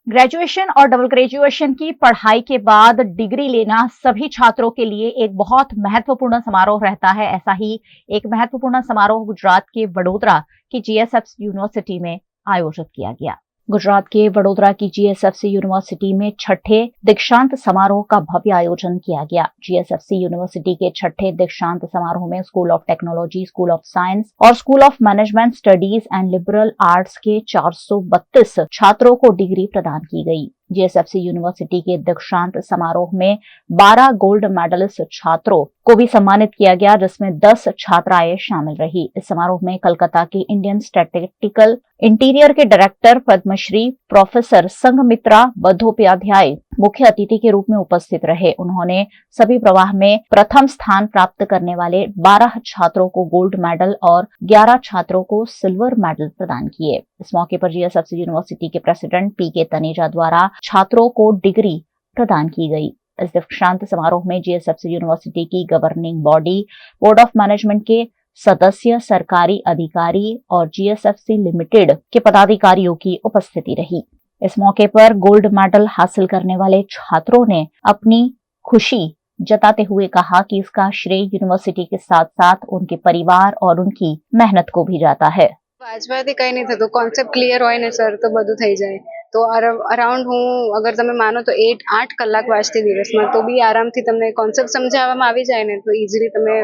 Graduation और double graduation की पढ़ाई के बाद डिग्री लेना सभी छात्रों के लिए एक बहुत महत्वपूर्ण समारोह रहता है। ऐसा ही एक महत्वपूर्ण समारोह गुजरात के वडोदरा की जीएसएफ यूनिवर्सिटी में आयोजित किया गया। गुजरात के वडोदरा की जीएसएफसी यूनिवर्सिटी में छठे दीक्षांत समारोह का भव्य आयोजन किया गया। जीएसएफसी यूनिवर्सिटी के छठे दीक्षांत समारोह में school of technology, school of science और school of management studies and liberal arts के 432 छात्रों को डिग्री प्रदान की गई। जीएसएफसी यूनिवर्सिटी के दीक्षांत समारोह में 12 गोल्ड मेडलिस्ट छात्रों को भी सम्मानित किया गया, जिसमें 10 छात्राएं शामिल रही। इस समारोह में कलकत्ता के इंडियन स्टैटिस्टिकल इंटीरियर के डायरेक्टर पद्मश्री प्रोफेसर संघमित्रा बंदोपाध्याय मुख्य अतिथि के रूप में उपस्थित रहे। उन्होंने सभी प्रवाह में प्रथम स्थान प्राप्त करने वाले 12 छात्रों को गोल्ड मेडल और 11 छात्रों को सिल्वर मेडल प्रदान किए। इस मौके पर जीएसएफसी यूनिवर्सिटी के प्रेसिडेंट पीके तनेजा द्वारा छात्रों को डिग्री प्रदान की गई। इस दीक्षांत समारोह में जीएसएफसी यूनिवर्सिटी की governing body, board of management के सदस्य, सरकारी अधिकारी और जीएसएफसी लिमिटेड के पदाधिकारियों की उपस्थिति रही। इस मौके पर गोल्ड मेडल हासिल करने वाले छात्रों ने अपनी खुशी जताते हुए कहा कि इसका श्रेय यूनिवर्सिटी के साथ साथ उनके परिवार और उनकी मेहनत को भी जाता है। વાંચવાથી કઈ નહીં થતું, કોન્સેપ્ટ ક્લિયર હોય ને સર તો બધું થઈ જાય। તો અરાઉન્ડ હું અગર તમે માનો તો 8 કલાક વાંચતી દિવસમાં, તો બી આરામથી તમને કોન્સેપ્ટ સમજાવવામાં આવી જાય ને તો ઇઝીલી તમે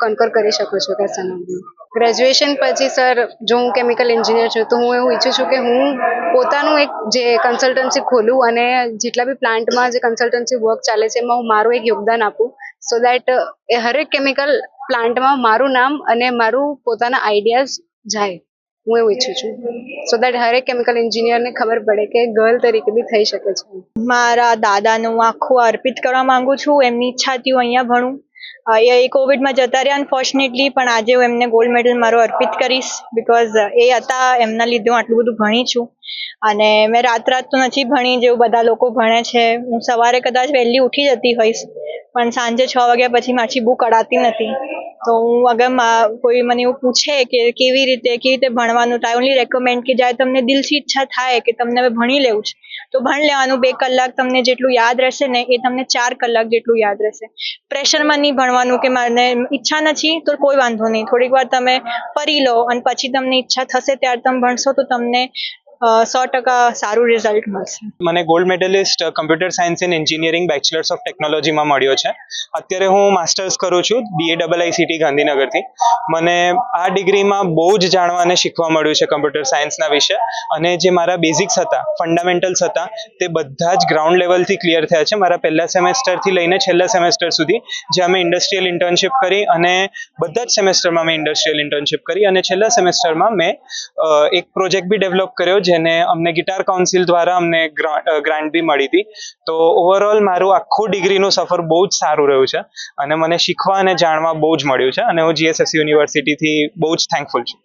કન્કર કરી શકો છો કેસામાં। ગ્રેજ્યુએશન પછી સર જો હું કેમિકલ એન્જિનિયર છું તો હું એવું ઈચ્છું છું કે હું પોતાનું એક જે કન્સલ્ટન્સી ખોલું અને જેટલા બી પ્લાન્ટમાં જે કન્સલ્ટન્સી વર્ક ચાલે છે એમાં હું મારું એક યોગદાન આપું, સો દેટ એ હરેક કેમિકલ પ્લાન્ટમાં મારું નામ અને મારું પોતાના આઈડિયાઝ જાય। હું એવું ઈચ્છું છું સો દેટ હરેક કેમિકલ એન્જિનિયરને ખબર પડે કે ગર્લ તરીકે બી થઈ શકે છે। મારા દાદાનું આખું અર્પિત કરવા માંગુ છું। એમની ઈચ્છા હતી હું અહીંયા ભણું। એ કોવિડમાં જતા રહ્યા અનફોર્ચ્યુનેટલી, પણ આજે હું એમને ગોલ્ડ મેડલ મારો અર્પિત કરીશ બિકોઝ એ હતા, એમના લીધે હું આટલું બધું ભણી છું। અને મેં રાત તો નથી ભણી જેવું બધા લોકો ભણે છે। હું સવારે કદાચ વહેલી ઉઠી જતી હોઈશ, પણ સાંજે 6 વાગ્યા પછી મારી બુક અડાતી નથી। તો હું અગર કોઈ મને એવું પૂછે કે કેવી રીતે ભણવાનું, તો આઈ ઓનલી રેકમેન્ડ કે જ્યારે તમને દિલથી ઈચ્છા થાય કે તમને હવે ભણી લેવું છે તો ભણી લેવાનું। 2 કલાક તમને જેટલું યાદ રહેશે ને એ તમને 4 કલાક જેટલું યાદ રહેશે। પ્રેશરમાં નહીં ભણવાનું કે મારે ઈચ્છા નથી તો કોઈ વાંધો નહીં, થોડીક વાર તમે પઢી લો અને પછી તમને ઈચ્છા થશે ત્યારે તમે ભણશો તો તમને 100% સારું રિઝલ્ટ મળશે। મને gold medalist computer science and engineering bachelors of ટેકનોલોજીમાં મળ્યો છે। અત્યારે હું માસ્ટર્સ કરું છું DAIICT ગાંધીનગરથી। મને આ ડિગ્રીમાં બહુ જ જાણવા અને શીખવા મળ્યું છે કમ્પ્યુટર સાયન્સના વિશે, અને જે મારા બેઝિક્સ હતા, ફંડામેન્ટલ્સ હતા, તે બધા જ ગ્રાઉન્ડ લેવલથી ક્લિયર થયા છે મારા પહેલા સેમેસ્ટરથી લઈને છેલ્લા સેમેસ્ટર સુધી, જ્યાં મેં ઇન્ડસ્ટ્રીયલ ઇન્ટર્નશિપ કરી અને બધા જ સેમેસ્ટરમાં મેં ઇન્ડસ્ટ્રીયલ ઇન્ટર્નશિપ કરી અને છેલ્લા સેમેસ્ટરમાં મેં એક પ્રોજેક્ટ બી ડેવલપ કર્યો જેને અમને ગિટાર કાઉન્સિલ દ્વારા અમને ગ્રાન્ટ બી મળી હતી। તો ઓવરઓલ મારું આખું ડિગ્રીનું સફર બહુ જ સારું રહ્યું છે અને મને શીખવા અને જાણવા બહુ જ મળ્યું છે અને હું જીએસએફસી યુનિવર્સિટીથી બહુ જ થેન્કફુલ છું।